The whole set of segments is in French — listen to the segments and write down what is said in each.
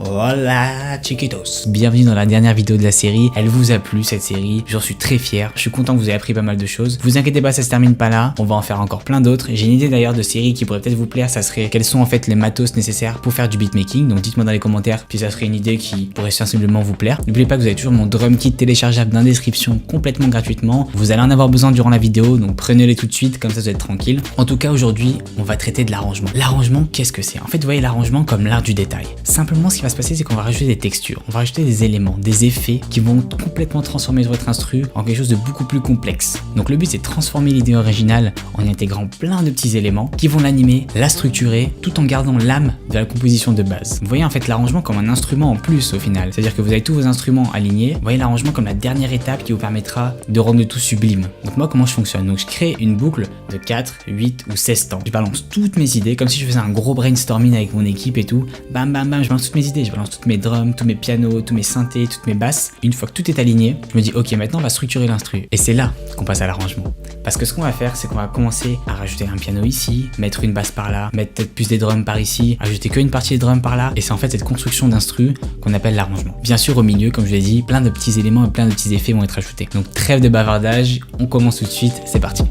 Hola chiquitos, bienvenue dans la dernière vidéo de la série. Elle vous a plu cette série, j'en suis très fier, je suis content que vous ayez appris pas mal de choses. Vous inquiétez pas, ça se termine pas là, on va en faire encore plein d'autres. J'ai une idée d'ailleurs de série qui pourrait peut-être vous plaire, ça serait quels sont en fait les matos nécessaires pour faire du beatmaking. Donc dites-moi dans les commentaires, puis ça serait une idée qui pourrait sensiblement vous plaire. N'oubliez pas que vous avez toujours mon drum kit téléchargeable dans la description complètement gratuitement. Vous allez en avoir besoin durant la vidéo, donc prenez-les tout de suite, comme ça vous êtes tranquille. En tout cas aujourd'hui, on va traiter de l'arrangement. L'arrangement, qu'est-ce que c'est? En fait, vous voyez l'arrangement comme l'art du détail. Simplement, ce qui va se passer, c'est qu'on va rajouter des textures, on va rajouter des éléments, des effets qui vont complètement transformer votre instru en quelque chose de beaucoup plus complexe. Donc le but, c'est de transformer l'idée originale en y intégrant plein de petits éléments qui vont l'animer, la structurer, tout en gardant l'âme de la composition de base. Vous voyez en fait l'arrangement comme un instrument en plus au final, c'est-à-dire que vous avez tous vos instruments alignés, vous voyez l'arrangement comme la dernière étape qui vous permettra de rendre le tout sublime. Donc moi, comment je fonctionne? Donc je crée une boucle de 4, 8 ou 16 temps. Je balance toutes mes idées comme si je faisais un gros brainstorming avec mon équipe et tout. Bam bam bam, je balance toutes mes idées, je balance toutes mes drums, tous mes pianos, tous mes synthés, toutes mes basses. Une fois que tout est aligné, je me dis ok, maintenant on va structurer l'instru. Et c'est là qu'on passe à l'arrangement. Parce que ce qu'on va faire, c'est qu'on va commencer à rajouter un piano ici, mettre une basse par là, mettre peut-être plus des drums par ici, ajouter qu'une partie des drums par là. Et c'est en fait cette construction d'instru qu'on appelle l'arrangement. Bien sûr, au milieu, comme je l'ai dit, plein de petits éléments et plein de petits effets vont être ajoutés. Donc trêve de bavardage, on commence tout de suite, c'est parti.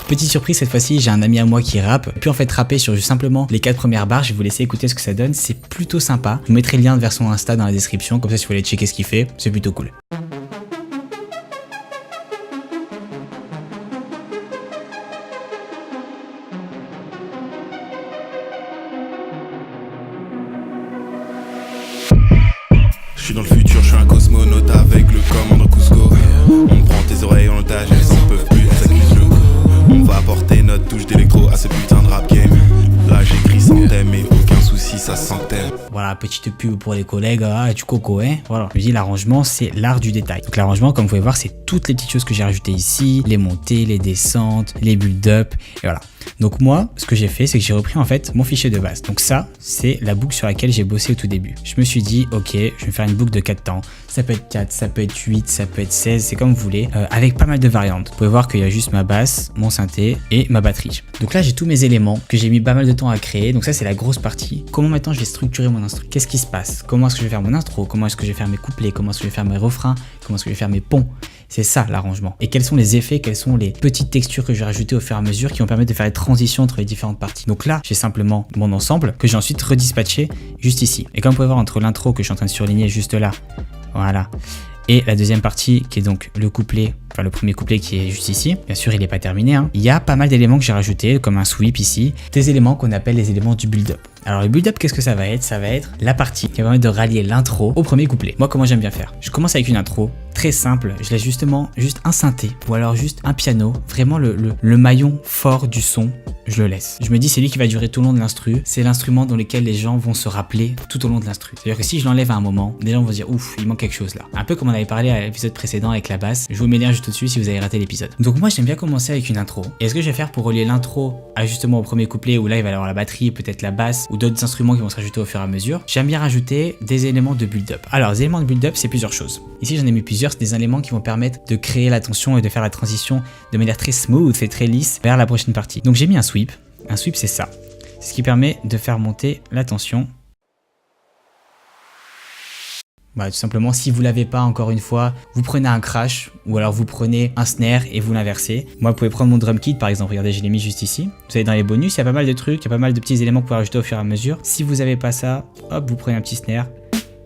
Petite surprise, cette fois-ci, j'ai un ami à moi qui rappe. Puis en fait rapper sur juste simplement les 4 premières barres. Je vais vous laisser écouter ce que ça donne. C'est plutôt sympa. Je vous mettrai le lien vers son Insta dans la description. Comme ça, si vous voulez checker ce qu'il fait, c'est plutôt cool. Je suis dans le futur, je suis un cosmonaute avec le commandant Cusco. On prend tes oreilles en otage, elles en peuvent plus, elles accusent le coup. On va apporter notre touche d'électro à ce putain de rap game. Là j'écris sans thème et aucun souci, ça s'entête. Voilà, petite pub pour les collègues, du coco, hein. Voilà, je dis l'arrangement, c'est l'art du détail. Donc l'arrangement, comme vous pouvez voir, c'est toutes les petites choses que j'ai rajoutées ici, les montées, les descentes, les build-up, et voilà. Donc moi, ce que j'ai fait, c'est que j'ai repris en fait mon fichier de base. Donc ça, c'est la boucle sur laquelle j'ai bossé au tout début. Je me suis dit, ok, je vais faire une boucle de 4 temps. Ça peut être 4, ça peut être 8, ça peut être 16, c'est comme vous voulez, avec pas mal de variantes. Vous pouvez voir qu'il y a juste ma basse, mon synthé et ma batterie. Donc là, j'ai tous mes éléments que j'ai mis pas mal de temps à créer. Donc ça, c'est la grosse partie. Comment maintenant je vais structurer mon instru? Qu'est-ce qui se passe? Comment est-ce que je vais faire mon intro? Comment est-ce que je vais faire mes couplets? Comment est-ce que je vais faire mes refrains? Comment est-ce que je vais faire mes ponts? C'est ça l'arrangement. Et quels sont les effets, quelles sont les petites textures que je vais rajouter au fur et à mesure qui vont permettre de faire les transitions entre les différentes parties. Donc là, j'ai simplement mon ensemble que j'ai ensuite redispatché juste ici. Et comme vous pouvez voir entre l'intro que je suis en train de surligner juste là, voilà, et la deuxième partie qui est donc le couplet, enfin le premier couplet qui est juste ici, bien sûr il n'est pas terminé, hein. Il y a pas mal d'éléments que j'ai rajoutés comme un sweep ici, des éléments qu'on appelle les éléments du build-up. Alors le build-up, qu'est-ce que ça va être? Ça va être la partie qui va permettre de rallier l'intro au premier couplet. Moi comment j'aime bien faire? Je commence avec une intro très simple, je laisse justement juste un synthé ou alors juste un piano, vraiment le maillon fort du son, je le laisse. Je me dis c'est lui qui va durer tout le long de l'instru, c'est l'instrument dans lequel les gens vont se rappeler tout au long de l'instru. C'est-à-dire que si je l'enlève à un moment, les gens vont se dire ouf, il manque quelque chose là. Un peu comme on avait parlé à l'épisode précédent avec la basse, je vous mets le lien juste au-dessus si vous avez raté l'épisode. Donc moi j'aime bien commencer avec une intro. Et ce que je vais faire pour relier l'intro à justement au premier couplet où là il va y avoir la batterie, peut-être la basse ou d'autres instruments qui vont se rajouter au fur et à mesure, j'aime bien rajouter des éléments de build-up. Alors les éléments de build-up c'est plusieurs choses. Ici j'en ai mis plusieurs, c'est des éléments qui vont permettre de créer la tension et de faire la transition de manière très smooth et très lisse vers la prochaine partie. Donc j'ai mis un sweep. Un sweep c'est ça. C'est ce qui permet de faire monter la tension. Bah, tout simplement, si vous l'avez pas, encore une fois, vous prenez un crash ou alors vous prenez un snare et vous l'inversez. Moi, vous pouvez prendre mon drum kit par exemple. Regardez, je l'ai mis juste ici. Vous savez, dans les bonus, il y a pas mal de trucs, il y a pas mal de petits éléments que vous pouvez rajouter au fur et à mesure. Si vous n'avez pas ça, hop, vous prenez un petit snare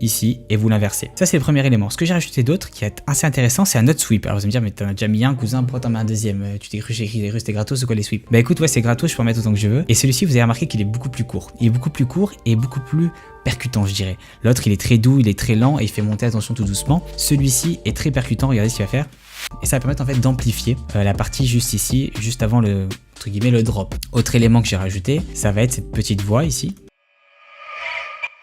ici et vous l'inversez. Ça c'est le premier élément. Ce que j'ai rajouté d'autre qui est assez intéressant, c'est un autre sweep. Alors vous allez me dire mais t'en as déjà mis un cousin, pourquoi t'en mets un deuxième? Tu t'es cru j'ai écrit c'était gratos, c'est quoi les sweeps? Bah écoute, ouais c'est gratos, je peux en mettre autant que je veux. Et celui-ci vous avez remarqué qu'il est beaucoup plus court. Il est beaucoup plus court et beaucoup plus percutant je dirais. L'autre il est très doux, il est très lent et il fait monter la tension tout doucement. Celui-ci est très percutant, regardez ce qu'il va faire. Et ça va permettre en fait d'amplifier la partie juste ici, juste avant le, entre guillemets, le drop. Autre élément que j'ai rajouté, ça va être cette petite voix ici,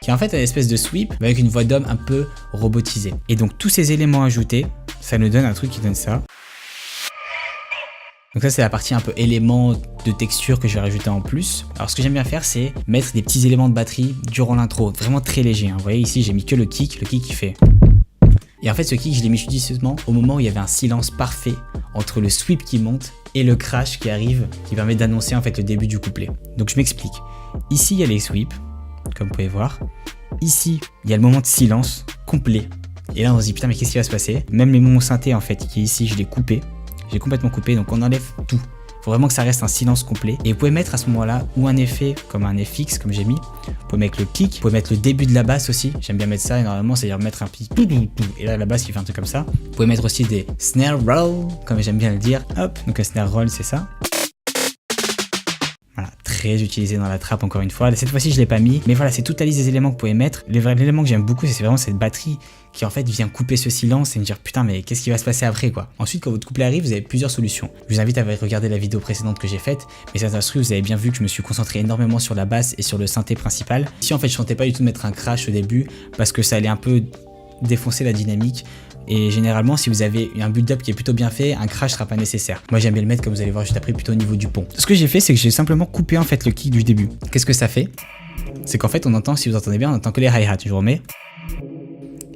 qui est en fait une espèce de sweep avec une voix d'homme un peu robotisée. Et donc tous ces éléments ajoutés, ça nous donne un truc qui donne ça. Donc ça c'est la partie un peu éléments de texture que je vais rajouter en plus. Alors ce que j'aime bien faire c'est mettre des petits éléments de batterie durant l'intro, vraiment très léger, hein. Vous voyez ici j'ai mis que le kick qui fait. Et en fait ce kick je l'ai mis judicieusement au moment où il y avait un silence parfait entre le sweep qui monte et le crash qui arrive, qui permet d'annoncer en fait le début du couplet. Donc je m'explique. Ici il y a les sweeps, comme vous pouvez voir. Ici il y a le moment de silence complet. Et là on se dit putain mais qu'est-ce qui va se passer? Même les moments synthé en fait qui est ici, je l'ai coupé. J'ai complètement coupé, donc on enlève tout. Faut vraiment que ça reste un silence complet. Et vous pouvez mettre à ce moment-là ou un effet comme un FX comme j'ai mis. Vous pouvez mettre le kick, vous pouvez mettre le début de la basse aussi. J'aime bien mettre ça et normalement c'est-à-dire mettre un petit et là la basse qui fait un truc comme ça. Vous pouvez mettre aussi des snare roll comme j'aime bien le dire. Hop, donc un snare roll c'est ça. Voilà, très utilisé dans la trappe encore une fois. Cette fois-ci je l'ai pas mis, mais voilà, c'est toute la liste des éléments que vous pouvez mettre. L'élément que j'aime beaucoup, c'est vraiment cette batterie qui en fait vient couper ce silence et me dire putain mais qu'est-ce qui va se passer après quoi. Ensuite quand votre couplet arrive, vous avez plusieurs solutions. Je vous invite à regarder la vidéo précédente que j'ai faite, mais cette instru vous avez bien vu que je me suis concentré énormément sur la basse et sur le synthé principal. Ici en fait je tentais pas du tout de mettre un crash au début parce que ça allait un peu défoncer la dynamique. Et généralement, si vous avez un build-up qui est plutôt bien fait, un crash sera pas nécessaire. Moi, j'aime bien le mettre, comme vous allez voir juste après, plutôt au niveau du pont. Ce que j'ai fait, c'est que j'ai simplement coupé en fait le kick du début. Qu'est-ce que ça fait? C'est qu'en fait, on entend, si vous entendez bien, on entend que les hi-hats. Je remets.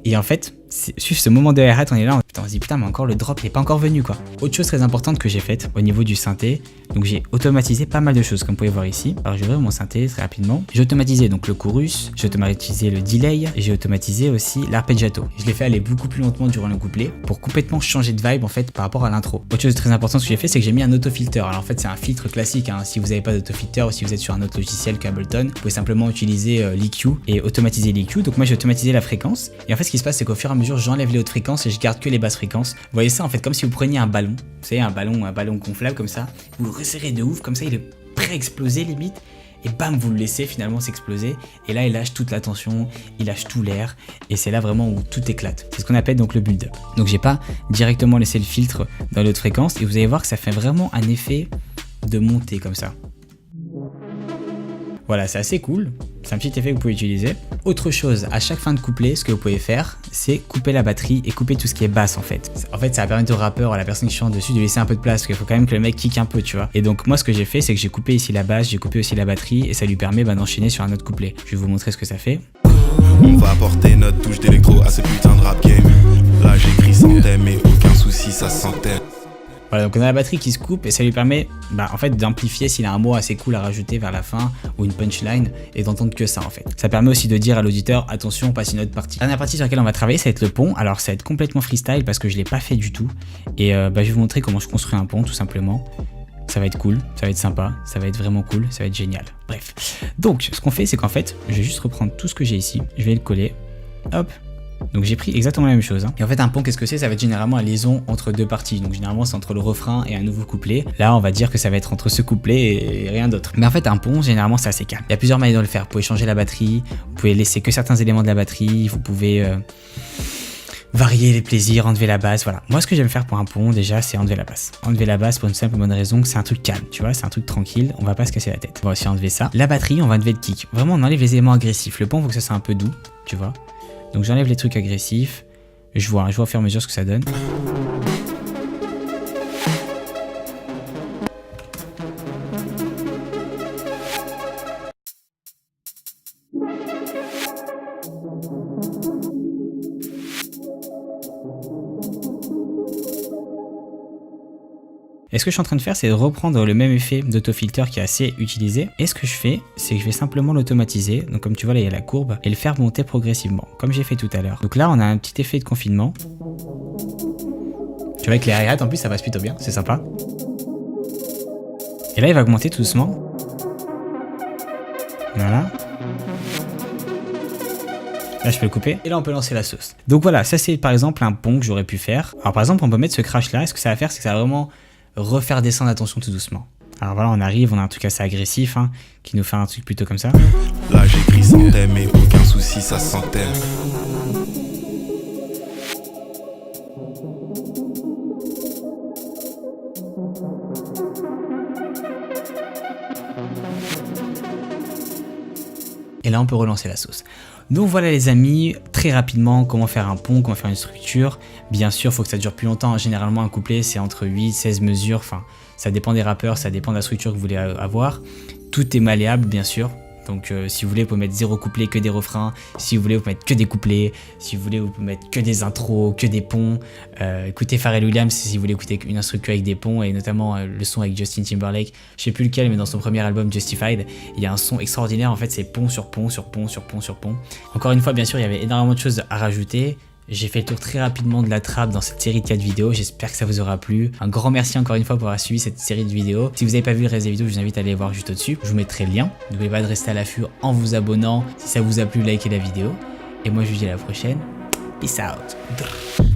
Et en fait, juste ce moment de hi-hat, on est là, on se dit putain mais encore le drop il est pas encore venu quoi. Autre chose très importante que j'ai faite au niveau du synthé, donc j'ai automatisé pas mal de choses comme vous pouvez voir ici. Alors je vais ouvrir mon synthé très rapidement. J'ai automatisé donc le chorus, j'ai automatisé le delay, et j'ai automatisé aussi l'arpeggiato. Je l'ai fait aller beaucoup plus lentement durant le couplet pour complètement changer de vibe en fait par rapport à l'intro. Autre chose très importante que j'ai fait, c'est que j'ai mis un autofilter. Alors en fait c'est un filtre classique, hein. Si vous n'avez pas d'autofilter ou si vous êtes sur un autre logiciel qu'Ableton, vous pouvez simplement utiliser l'EQ et automatiser l'EQ. Donc moi j'ai automatisé la fréquence et en fait ce qui se passe c'est qu'au fur et à mesure j'enlève les hautes fréquences et je garde que les basses fréquences. Vous voyez ça en fait comme si vous preniez un ballon, vous savez un ballon gonflable comme ça, vous le resserrez de ouf, comme ça il est prêt à exploser limite, et bam vous le laissez finalement s'exploser, et là il lâche toute la tension, il lâche tout l'air, et c'est là vraiment où tout éclate. C'est ce qu'on appelle donc le build-up. Donc j'ai pas directement laissé le filtre dans les hautes fréquences, et vous allez voir que ça fait vraiment un effet de montée comme ça. Voilà, c'est assez cool, c'est un petit effet que vous pouvez utiliser. Autre chose, à chaque fin de couplet, ce que vous pouvez faire, c'est couper la batterie et couper tout ce qui est basse en fait. En fait, ça va permettre au rappeur, à la personne qui chante dessus, de laisser un peu de place, parce qu'il faut quand même que le mec kick un peu, tu vois. Et donc moi, ce que j'ai fait, c'est que j'ai coupé ici la basse, j'ai coupé aussi la batterie, et ça lui permet d'enchaîner sur un autre couplet. Je vais vous montrer ce que ça fait. On va apporter notre touche d'électro à ce putain de rap game. Là j'écris sans thème, mais aucun souci, ça se sentait. Voilà, donc on a la batterie qui se coupe et ça lui permet en fait d'amplifier s'il a un mot assez cool à rajouter vers la fin ou une punchline et d'entendre que ça en fait. Ça permet aussi de dire à l'auditeur attention, on passe une autre partie. La dernière partie sur laquelle on va travailler, ça va être le pont. Alors ça va être complètement freestyle parce que je l'ai pas fait du tout et je vais vous montrer comment je construis un pont tout simplement. Ça va être cool, ça va être sympa, ça va être vraiment cool, ça va être génial. Bref, donc ce qu'on fait c'est qu'en fait je vais juste reprendre tout ce que j'ai ici, je vais le coller, hop. Donc j'ai pris exactement la même chose hein. Et en fait un pont qu'est-ce que c'est? Ça va être généralement la liaison entre deux parties. Donc généralement c'est entre le refrain et un nouveau couplet. Là on va dire que ça va être entre ce couplet et rien d'autre. Mais en fait un pont généralement c'est assez calme. Il y a plusieurs manières de le faire. Vous pouvez changer la batterie, vous pouvez laisser que certains éléments de la batterie, vous pouvez varier les plaisirs, enlever la basse, voilà. Moi ce que j'aime faire pour un pont déjà c'est enlever la basse. Enlever la basse pour une simple bonne raison que c'est un truc calme, tu vois, c'est un truc tranquille, on va pas se casser la tête. On va aussi enlever ça. La batterie on va enlever le kick. Vraiment on enlève les éléments agressifs. Le pont faut que ça soit un peu doux, tu vois. Donc j'enlève les trucs agressifs. Je vois au fur et à mesure ce que ça donne. Et ce que je suis en train de faire, c'est de reprendre le même effet d'autofilter qui est assez utilisé. Et ce que je fais, c'est que je vais simplement l'automatiser. Donc comme tu vois là, il y a la courbe et le faire monter progressivement, comme j'ai fait tout à l'heure. Donc là, on a un petit effet de confinement. Tu vois avec les hi-hats, en plus, ça passe plutôt bien, c'est sympa. Et là, il va augmenter tout doucement. Voilà. Là, je peux le couper. Et là, on peut lancer la sauce. Donc voilà, ça c'est par exemple un pont que j'aurais pu faire. Alors par exemple, on peut mettre ce crash là. Et ce que ça va faire, c'est que ça va vraiment refaire descendre la tension tout doucement. Alors voilà, on arrive, on a un truc assez agressif hein, qui nous fait un truc plutôt comme ça. Là j'écris sans thème et aucun souci, ça se sentait. Et là on peut relancer la sauce. Donc voilà les amis, très rapidement comment faire un pont, comment faire une structure. Bien sûr il faut que ça dure plus longtemps, généralement un couplet c'est entre 8-16 mesures, enfin ça dépend des rappeurs, ça dépend de la structure que vous voulez avoir. Tout est malléable bien sûr, Donc si vous voulez, vous pouvez mettre 0 couplet, que des refrains. Si vous voulez, vous pouvez mettre que des couplets. Si vous voulez, vous pouvez mettre que des intros, que des ponts. Écoutez Pharrell Williams si vous voulez écouter une instru avec des ponts, et notamment le son avec Justin Timberlake. Je sais plus lequel, mais dans son premier album Justified, il y a un son extraordinaire. En fait, c'est pont sur pont sur pont sur pont sur pont. Encore une fois, bien sûr, il y avait énormément de choses à rajouter. J'ai fait le tour très rapidement de la trappe dans cette série de 4 vidéos, j'espère que ça vous aura plu. Un grand merci encore une fois pour avoir suivi cette série de vidéos. Si vous n'avez pas vu le reste des vidéos, je vous invite à aller voir juste au-dessus. Je vous mettrai le lien. N'oubliez pas de rester à l'affût en vous abonnant. Si ça vous a plu, likez la vidéo. Et moi je vous dis à la prochaine. Peace out.